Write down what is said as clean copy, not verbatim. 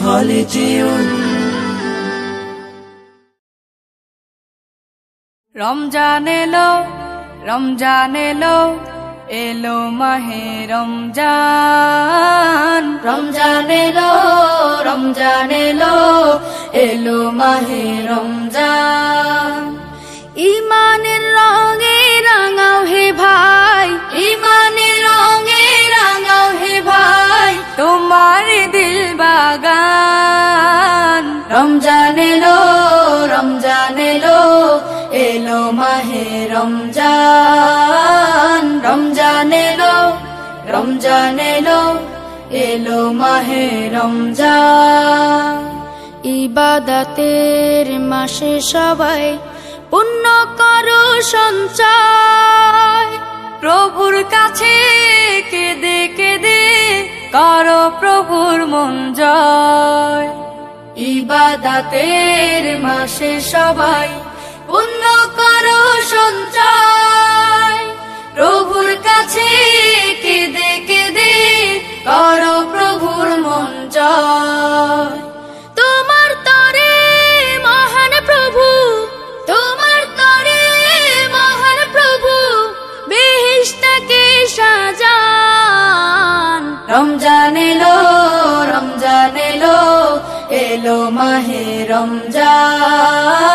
خالدون রমজান এলো রমজান এলো এলো মাহে রমজান রমজান এলো রমজান এলো এলো মাহে রমজান ঈমানের রঙে রাঙাও হে ভাই ঈমানের রঙে রাঙাও হে ভাই তোমার দিল বাগান রমজান এলো রমজান এলো এলো মাহে রমজান রমজান এলো রমজান এলো এলো মাহে রমজান ইবাদতের মাসে সবাই পুণ্য করো সঞ্চয় প্রভুর কাছে কেঁদে কেঁদে করো প্রভুর মন জয় ইবাদতের মাসে সবাই পুণ্য করো সঞ্চয় প্রভুর কাছে কেঁদে কেঁদে করো প্রভুর মন জয় তোমার তরে মহান প্রভু তোমার তরে মহান প্রভু বেহেশতকে সাজান রমজান এলো রমজান এলো এলো মাহে রমজান